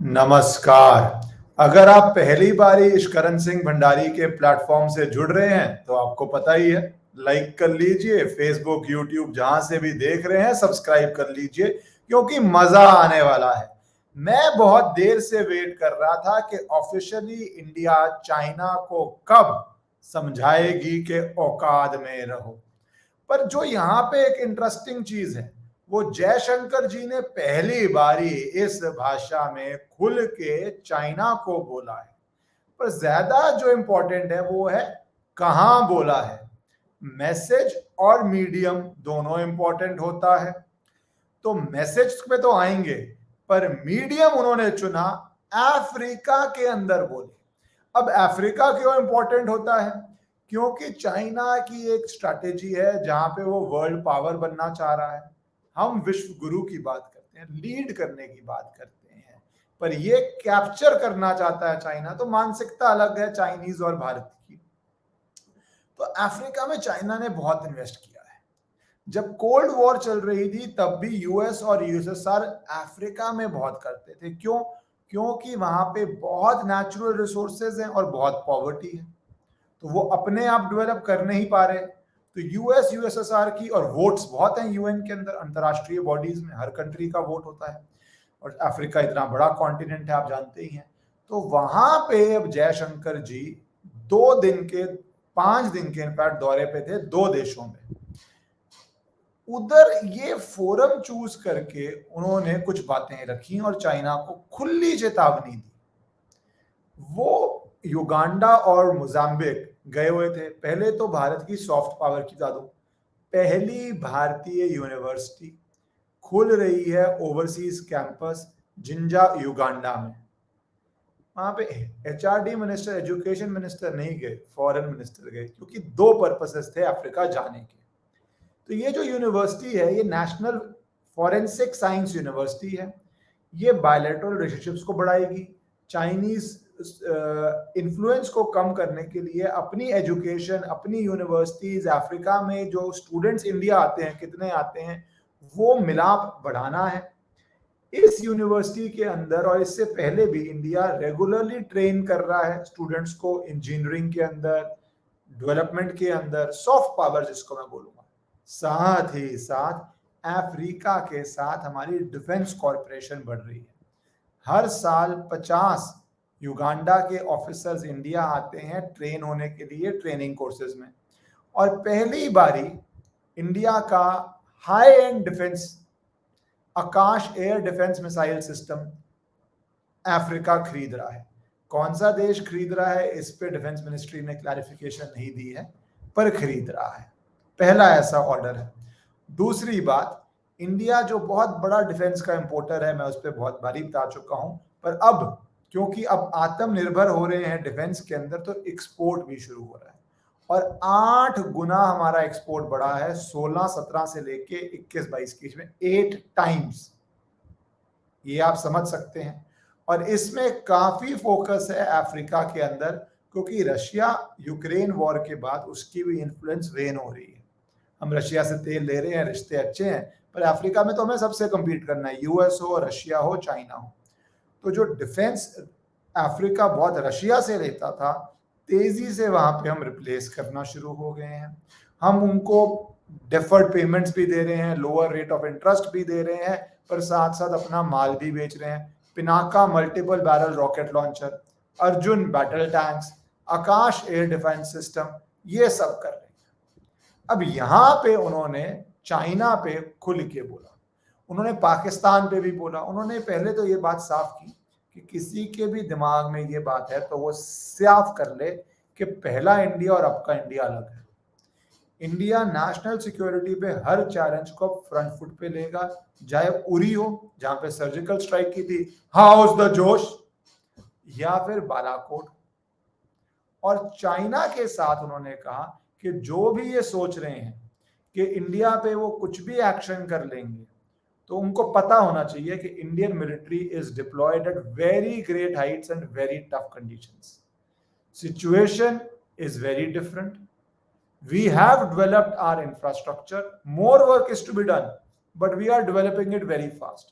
नमस्कार। अगर आप पहली बारी इश्करण सिंह भंडारी के प्लेटफॉर्म से जुड़ रहे हैं तो आपको पता ही है, लाइक कर लीजिए। फेसबुक, यूट्यूब जहां से भी देख रहे हैं सब्सक्राइब कर लीजिए क्योंकि मजा आने वाला है। मैं बहुत देर से वेट कर रहा था कि ऑफिशियली इंडिया चाइना को कब समझाएगी कि औकात में रहो। पर जो यहाँ पे एक इंटरेस्टिंग चीज है, वो जयशंकर जी ने पहली बारी इस भाषा में खुल के चाइना को बोला है। पर ज्यादा जो इंपॉर्टेंट है वो है कहां बोला है। मैसेज और मीडियम दोनों इंपॉर्टेंट होता है। तो मैसेज पे तो आएंगे, पर मीडियम उन्होंने चुना अफ्रीका के अंदर बोले। अब अफ्रीका क्यों इंपॉर्टेंट होता है? क्योंकि चाइना की एक स्ट्रैटेजी है जहां पे वो वर्ल्ड पावर बनना चाह रहा है। हम विश्व गुरु की बात करते हैं, लीड करने की बात करते हैं, पर ये कैप्चर करना चाहता है चाइना। तो मानसिकता अलग है चाइनीज और भारत की। तो अफ्रीका में चाइना ने बहुत इन्वेस्ट किया है। जब कोल्ड वॉर चल रही थी तब भी यूएस और यूएसएसआर अफ्रीका में बहुत करते थे। क्यों? क्योंकि वहां पे बहुत नेचुरल रिसोर्सेज हैं और बहुत पॉवर्टी है, तो वो अपने आप डेवलप कर नहीं पा रहे। तो यूएस यूएसएसआर की, और वोट्स बहुत हैं यूएन के अंदर, अंतरराष्ट्रीय बॉडीज में हर कंट्री का वोट होता है, और अफ्रीका इतना बड़ा कॉन्टिनेंट है, आप जानते ही हैं। तो वहां पे अब जयशंकर जी 2 दिन के, 5 दिन के इनफैक्ट दौरे पे थे 2 देशों में। उधर ये फोरम चूज करके उन्होंने कुछ बातें रखी और चाइना को खुली चेतावनी दी। वो युगांडा और मोजाम्बिक गए हुए थे। पहले तो भारत की सॉफ्ट पावर की बता दूं, पहली भारतीय यूनिवर्सिटी खुल रही है ओवरसीज कैंपस जिंजा युगांडा में। वहां पे एचआरडी मिनिस्टर, एजुकेशन मिनिस्टर नहीं गए, फॉरेन मिनिस्टर गए, क्योंकि 2 पर्पसेस थे अफ्रीका जाने के। तो ये जो यूनिवर्सिटी है ये नेशनल फॉरेंसिक साइंस यूनिवर्सिटी है। ये बायलैटरल रिलेशनशिप्स को बढ़ाएगी, चाइनीज इन्फ्लुएंस को कम करने के लिए अपनी एजुकेशन, अपनी यूनिवर्सिटीज, अफ्रीका में जो स्टूडेंट्स इंडिया आते हैं, कितने आते हैं, वो मिलाप बढ़ाना है। इस यूनिवर्सिटी के अंदर और इससे पहले भी इंडिया रेगुलरली ट्रेन कर रहा है स्टूडेंट्स को इंजीनियरिंग के अंदर, डेवलपमेंट के अंदर, सॉफ्ट पावर जिसको मैं बोलूंगा। साथ ही साथ अफ्रीका के साथ हमारी डिफेंस कॉर्पोरेशन बढ़ रही है। हर साल 50 युगांडा के ऑफिसर्स इंडिया आते हैं ट्रेन होने के लिए ट्रेनिंग कोर्सेज में, और पहली बारी इंडिया का high and defence Akash air defence missile system Africa खरीद रहा है। कौन सा देश खरीद रहा है इस पे डिफेंस मिनिस्ट्री ने क्लैरिफिकेशन नहीं दी है, पर खरीद रहा है। पहला ऐसा ऑर्डर है। दूसरी बात, इंडिया जो बहुत बड़ा डिफेंस का इंपोर्टर है, मैं उस पर बहुत बारी बता चुका हूं, पर अब क्योंकि अब आत्मनिर्भर हो रहे हैं डिफेंस के अंदर, तो एक्सपोर्ट भी शुरू हो रहा है। और 8 गुना हमारा एक्सपोर्ट बढ़ा है 16-17 से लेके 21-22 के बीच में, 8 टाइम्स। ये आप समझ सकते हैं। और इसमें काफी फोकस है अफ्रीका के अंदर, क्योंकि रशिया यूक्रेन वॉर के बाद उसकी भी इन्फ्लुएंस वेन हो रही है। हम रशिया से तेल ले रहे हैं, रिश्ते अच्छे हैं, पर अफ्रीका में तो हमें सबसे कम्पीट करना है, यूएस हो, रशिया हो, चाइना हो। तो जो डिफेंस अफ्रीका बहुत रशिया से लेता था, तेजी से वहां पे हम रिप्लेस करना शुरू हो गए हैं। हम उनको डेफर्ड पेमेंट्स भी दे रहे हैं, लोअर रेट ऑफ इंटरेस्ट भी दे रहे हैं, पर साथ साथ अपना माल भी बेच रहे हैं। Pinaka multiple barrel rocket launcher, Arjun battle tanks, Akash air defence system, ये सब कर रहे हैं। अब यहां पे उन्होंने चाइना पे खुल के बोला, उन्होंने पाकिस्तान पे भी बोला। उन्होंने पहले तो ये बात साफ की कि किसी के भी दिमाग में ये बात है तो वो साफ कर ले कि पहला इंडिया और अब का इंडिया अलग है। इंडिया नेशनल सिक्योरिटी पे हर चैलेंज को फ्रंट फुट पे लेगा, चाहे उरी हो जहां पे सर्जिकल स्ट्राइक की थी, हाउस द जोश, या फिर बालाकोट। और चाइना के साथ उन्होंने कहा कि जो भी ये सोच रहे हैं कि इंडिया पे वो कुछ भी एक्शन कर लेंगे, तो उनको पता होना चाहिए कि Indian military is diploid at very great Heights and very tough conditions. Situation is very different. We have developed our infrastructure. More work is to be done, but we are developing it very fast.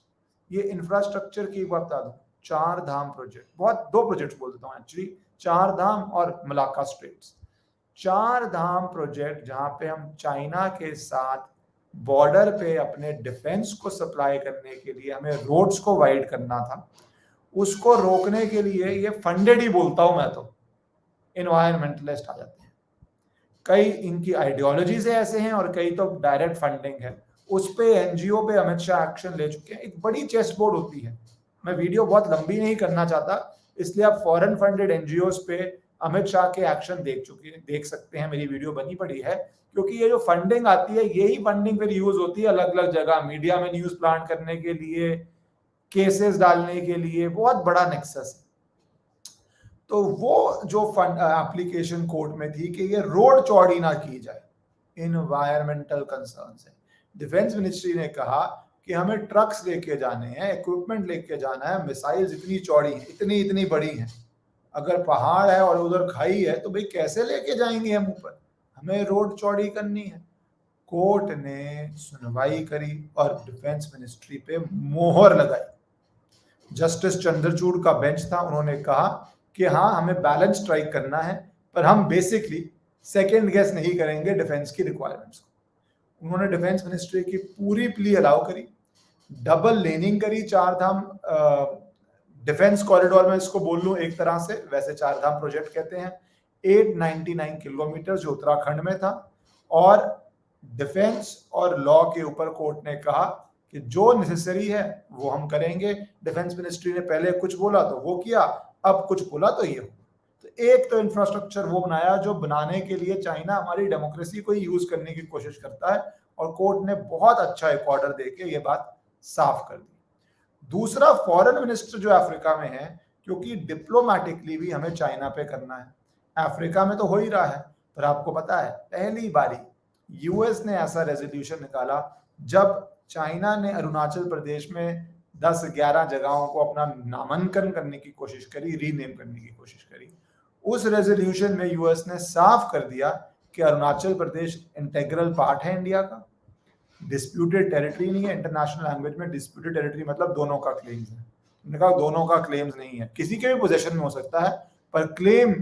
ये infrastructure की बात बता दूं, चार धाम project, बहुत दो project बोल देता हूँ एक्चुअली, चार धाम और मलाक्का स्ट्रेट्स। चार धाम प्रोजेक्ट जहां पे हम चाइना के साथ बॉर्डर पे अपने डिफेंस को सप्लाई करने के लिए हमें रोड्स को वाइड करना था, उसको रोकने के लिए ये फंडेड ही बोलता हूं मैं तो, इन्वायरमेंटलिस्ट आ जाते हैं। कई इनकी आइडियोलॉजी से ऐसे हैं और कई तो डायरेक्ट फंडिंग है। उस पे एनजीओ पे अमित शाह एक्शन ले चुके हैं। एक बड़ी चेस्ट बोर्ड होती है, मैं वीडियो बहुत लंबी नहीं करना चाहता, इसलिए आप फॉरेन फंडेड एनजीओ पे अमित शाह के एक्शन देख सकते हैं, मेरी वीडियो बनी पड़ी है। क्योंकि ये जो फंडिंग आती है, यही फंडिंग फिर यूज होती है अलग अलग जगह, मीडिया में न्यूज प्लांट करने के लिए, केसेस डालने के लिए, बहुत बड़ा नेक्सस है। तो वो जो एप्लीकेशन कोर्ट में थी कि ये रोड चौड़ी ना की जाए, इन्वायरमेंटल कंसर्न है। डिफेंस मिनिस्ट्री ने कहा कि हमें ट्रक्स लेके जाने हैं, इक्विपमेंट लेके जाना है, मिसाइल्स इतनी चौड़ी हैं, इतनी इतनी बड़ी हैं, अगर पहाड़ है और उधर खाई है तो भाई कैसे लेके जाएंगे हम ऊपर, हमें रोड चौड़ी करनी है। कोर्ट ने सुनवाई करी और डिफेंस मिनिस्ट्री पे मोहर लगाई। जस्टिस चंद्रचूड़ का बेंच था, उन्होंने कहा कि हाँ हमें बैलेंस स्ट्राइक करना है, पर हम बेसिकली सेकेंड गेस नहीं करेंगे डिफेंस की रिक्वायरमेंट्स को। उन्होंने डिफेंस मिनिस्ट्री की पूरी प्ली अलाउ करी, डबल लेनिंग करी चार धाम डिफेंस कॉरिडोर में, इसको बोल लूं एक तरह से, वैसे चार धाम प्रोजेक्ट कहते हैं। 899 किलोमीटर जो उत्तराखंड में था, और डिफेंस और लॉ के ऊपर कोर्ट ने कहा कि जो नेसेसरी है वो हम करेंगे। डिफेंस मिनिस्ट्री ने पहले कुछ बोला तो वो किया, अब कुछ बोला तो ये हो। तो एक तो इंफ्रास्ट्रक्चर वो बनाया जो बनाने के लिए चाइना हमारी डेमोक्रेसी को ही यूज करने की कोशिश करता है, और कोर्ट ने बहुत अच्छा एक ऑर्डर देके ये बात साफ कर दी। दूसरा, फॉरेन मिनिस्टर जो अफ्रीका में है, क्योंकि डिप्लोमेटिकली भी हमें चाइना पे करना है। अफ्रीका में तो हो ही रहा है, पर आपको पता है पहली बारी यूएस ने ऐसा रेजोल्यूशन निकाला जब चाइना ने अरुणाचल प्रदेश में 10-11 जगहों को अपना नामांकन करने की कोशिश करी, रीनेम करने की कोशिश करी। उस रेजोल्यूशन में यूएस ने साफ कर दिया कि अरुणाचल प्रदेश इंटेग्रल पार्ट है इंडिया का, डिस्प्यूटेड टेरिटरी नहीं है। इंटरनेशनल लैंग्वेज में डिस्प्यूटेड टेरिटरी मतलब दोनों का क्लेम्स है। उन्होंने कहा दोनों का क्लेम्स नहीं है, किसी के भी पोजेशन में हो सकता है, पर क्लेम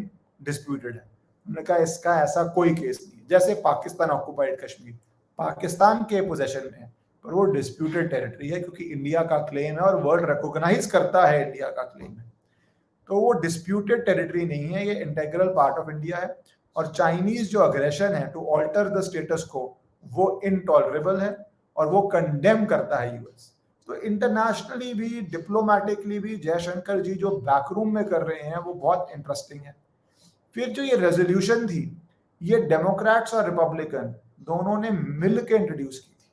डिस्प्यूटेड है। उन्होंने कहा इसका ऐसा कोई केस नहीं है। जैसे पाकिस्तान ऑक्युपाइड कश्मीर पाकिस्तान के पोजेशन में है, पर वो डिस्प्यूटेड टेरिटरी है क्योंकि इंडिया का क्लेम है और वर्ल्ड रिकॉग्नाइज करता है इंडिया का क्लेम है। तो वो डिस्प्यूटेड टेरिटरी नहीं है, ये इंटेग्रल पार्ट ऑफ इंडिया है। और चाइनीज जो अग्रेशन है टू ऑल्टर द स्टेटस को, वो इनटॉलरेबल है और वो कंडेम करता है यूएस। तो इंटरनेशनली भी, डिप्लोमेटिकली भी जयशंकर जी जो बैकरूम में कर रहे हैं वो बहुत इंटरेस्टिंग है। फिर जो ये रेजोल्यूशन थी, ये डेमोक्रेट्स और रिपब्लिकन दोनों ने मिल के इंट्रोड्यूस की थी,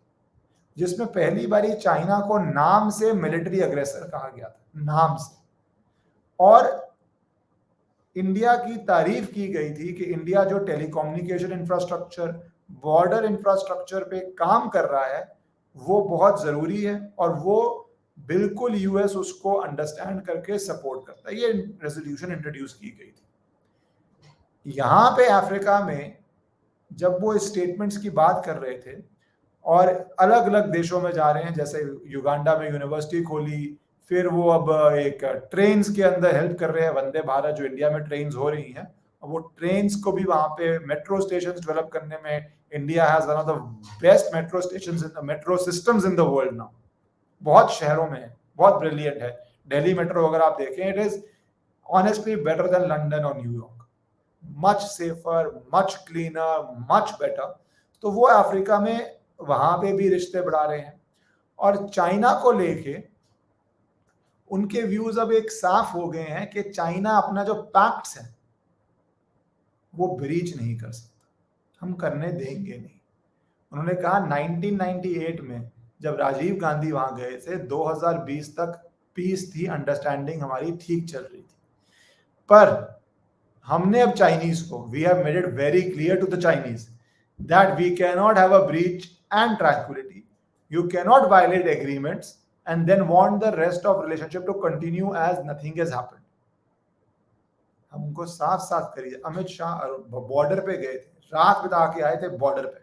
जिसमें पहली बारी चाइना को नाम से मिलिट्री अग्रेसर कहा गया था, नाम से। और इंडिया की तारीफ की गई थी कि इंडिया जो टेलीकम्युनिकेशन इंफ्रास्ट्रक्चर, बॉर्डर इंफ्रास्ट्रक्चर पे काम कर रहा है वो बहुत जरूरी है, और वो बिल्कुल यूएस उसको अंडरस्टैंड करके सपोर्ट करता है। ये रेजोल्यूशन इंट्रोड्यूस की गई थी। यहाँ पे अफ्रीका में जब वो स्टेटमेंट्स की बात कर रहे थे और अलग अलग देशों में जा रहे हैं, जैसे युगांडा में यूनिवर्सिटी खोली, फिर वो अब एक ट्रेन्स के अंदर हेल्प कर रहे हैं, वंदे भारत जो इंडिया में ट्रेन्स हो रही हैं, और वो ट्रेन्स को भी वहां पे मेट्रो स्टेशन डेवलप करने में India has one of the best metro stations in the metro systems in the world now. बहुत शहरों में है, बहुत ब्रिलियंट है। दिल्ली मेट्रो अगर आप देखें, it is honestly better than London और New York, much safer, much cleaner, much better. तो वो अफ्रीका में वहां पे भी रिश्ते बढ़ा रहे हैं। और चाइना को लेके उनके व्यूज अब एक साफ हो गए हैं कि चाइना अपना जो पैक्ट्स है वो ब्रीच नहीं कर सकता, हम करने देंगे नहीं। उन्होंने कहा 1998 में जब राजीव गांधी वहां गए थे, 2020 तक पीस थी, अंडरस्टैंडिंग हमारी ठीक चल रही थी, पर हमने अब चाइनीज को, we have made it very clear to the Chinese that we can not have a breach and tranquillity, you can not violate agreements and then want the rest of relationship to continue as nothing has happened. हम उनको साफ साफ करिए। Amit Shah border पे गए थे, रात बिता के आए थे बॉर्डर पे,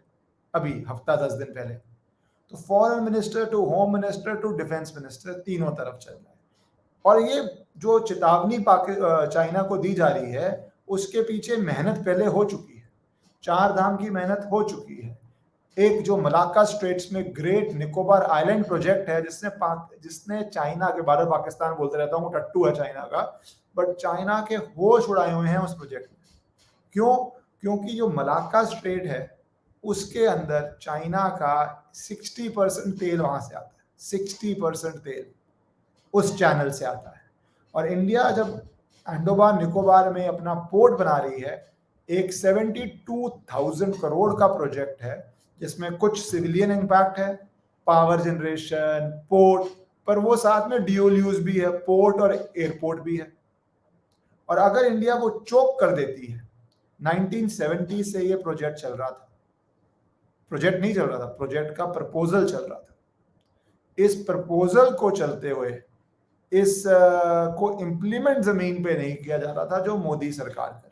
अभी हफ्ता 10 दिन पहले। तो foreign minister to home minister to defence minister तीनों तरफ चल रहा है और ये जो चेतावनी चाइना को दी जा रही है, उसके पीछे मेहनत पहले हो चुकी है। 4 धाम की मेहनत हो चुकी है। एक जो मलाक्का स्ट्रेट्स में ग्रेट निकोबार आइलैंड प्रोजेक्ट है, जिसने चाइना के, बार पाकिस्तान बोलते रहता हूँ, टट्टू है चाइना का, बट चाइना के होश उड़ाए हुए हैं उस प्रोजेक्ट में। क्यों? क्योंकि जो मलाक्का स्ट्रेट है उसके अंदर चाइना का 60% तेल वहां से आता है। 60% तेल उस चैनल से आता है। और इंडिया जब अंडोमान निकोबार में अपना पोर्ट बना रही है, एक 72,000 करोड़ का प्रोजेक्ट है, जिसमें कुछ सिविलियन इंपैक्ट है, पावर जनरेशन, पोर्ट, पर वो साथ में ड्यूल यूज भी है, पोर्ट और एयरपोर्ट भी है। और अगर इंडिया वो चोक कर देती है, 1970 से ये प्रोजेक्ट चल रहा था, प्रोजेक्ट नहीं चल रहा था, प्रोजेक्ट का प्रपोजल चल रहा था। इस प्रपोजल को चलते हुए इस को इम्प्लीमेंट जमीन पे नहीं किया जा रहा था, जो मोदी सरकार कर रही है।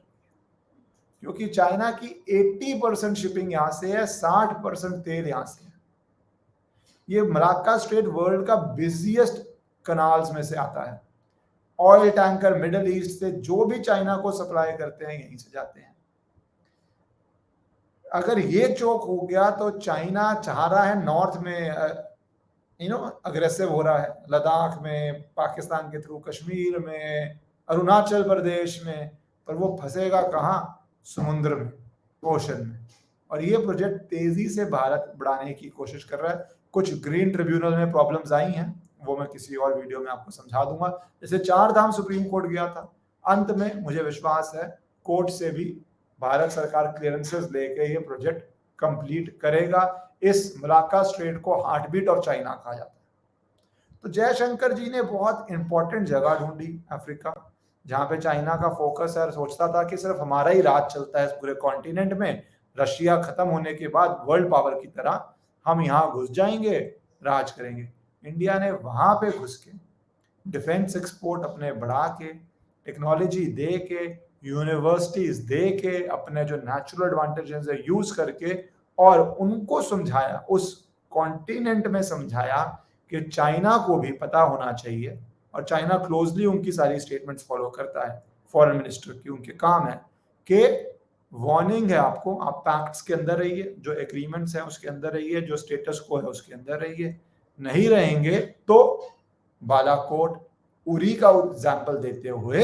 क्योंकि चाइना की 80% शिपिंग यहां से है, 60% तेल यहां से है। ये मलाक्का स्ट्रेट वर्ल्ड का बिजिएस्ट कनाल्स में से आता है। ऑयल टैंकर मिडिल ईस्ट से जो भी चाइना को सप्लाई करते हैं, यहीं से जाते हैं। अगर ये चोक हो गया तो चाइना चाह रहा है नॉर्थ में अग्रेसिव हो रहा है, लद्दाख में, पाकिस्तान के थ्रू कश्मीर में, अरुणाचल प्रदेश में, पर वो फंसेगा कहाँ? समुद्र में, ओशन में। और ये प्रोजेक्ट तेजी से भारत बढ़ाने की कोशिश कर रहा है। कुछ ग्रीन ट्रिब्यूनल में प्रॉब्लम्स आई हैं, वो मैं किसी और वीडियो में आपको समझा दूंगा। जैसे 4 धाम सुप्रीम कोर्ट गया था, अंत में मुझे विश्वास है कोर्ट से भी भारत सरकार क्लियरेंसेस लेके ये प्रोजेक्ट कंप्लीट करेगा। इस मलाक्का स्ट्रेट को हार्ट बीट और चाइना कहा जाता है। तो जयशंकर जी ने बहुत इंपॉर्टेंट जगह ढूंढी अफ्रीका, जहां पे चाइना का फोकस है। सोचता था कि सिर्फ हमारा ही राज चलता है इस पूरे कॉन्टिनेंट में, रशिया खत्म होने के बाद वर्ल्ड पावर की तरह हम यहाँ घुस जाएंगे, राज करेंगे। इंडिया ने वहां पे घुस के डिफेंस एक्सपोर्ट अपने बढ़ा के, टेक्नोलॉजी दे के, यूनिवर्सिटीज दे के, अपने जो नेचुरल एडवांटेजेस है यूज करके, और उनको समझाया, उस कॉन्टिनेंट में समझाया कि चाइना को भी पता होना चाहिए। और चाइना क्लोजली उनकी सारी स्टेटमेंट्स फॉलो करता है, फॉरेन मिनिस्टर की, उनके काम है कि वार्निंग है आपको, आप पैक्ट्स के अंदर रहिए, जो एग्रीमेंट्स है उसके अंदर रहिए, जो स्टेटस को है उसके अंदर रहिए। नहीं रहेंगे तो बालाकोट, उरी का एग्जाम्पल देते हुए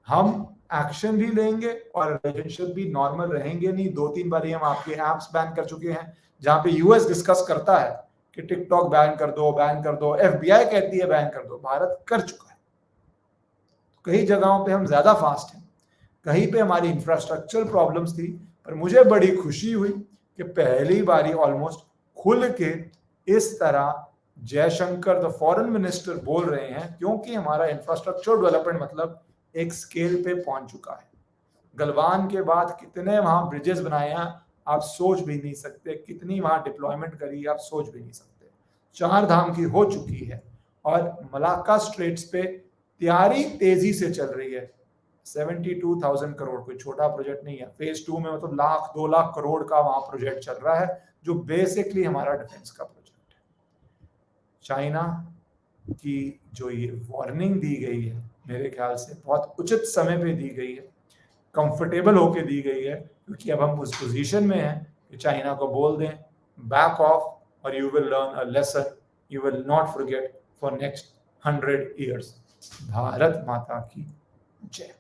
हम एक्शन भी लेंगे और रिलेशनशिप भी नॉर्मल रहेंगे नहीं। 2-3 बार हम आपके एप्स बैन कर चुके हैं, जहां पे यूएस डिस्कस करता है कि टिकटॉक बैन कर दो, बैन कर दो, एफबीआई कहती है बैन कर दो, भारत कर चुका है। कई जगहों पे हम ज्यादा फास्ट हैं, कहीं पे हमारी इंफ्रास्ट्रक्चर प्रॉब्लम्स थी, पर मुझे बड़ी खुशी हुई कि पहली बारी ऑलमोस्ट खुल के इस तरह जयशंकर द फॉरेन मिनिस्टर बोल रहे हैं, क्योंकि हमारा इंफ्रास्ट्रक्चर डेवलपमेंट मतलब एक स्केल पे पहुंच चुका है। गलवान के बाद कितने वहां ब्रिजेस बनाए हैं आप सोच भी नहीं सकते, कितनी वहां डिप्लॉयमेंट करी आप सोच भी नहीं सकते। 4 धाम की हो चुकी है और मलाक्का स्ट्रेट्स पे तैयारी तेजी से चल रही है। 72,000 करोड़ कोई छोटा प्रोजेक्ट नहीं है। फेज 2 में मतलब 1,00,000-2 लाख करोड़ का वहां प्रोजेक्ट चल रहा है, जो बेसिकली हमारा डिफेंस का प्रोजेक्ट है। चाइना की जो ये वार्निंग दी गई है, मेरे ख्याल से बहुत उचित समय पे दी गई है, कंफर्टेबल होके दी गई है, क्योंकि अब हम उस पोजीशन में हैं कि चाइना को बोल दें बैक ऑफ, और you will learn a lesson you will not forget for next 100 years। Bharat माता की जय।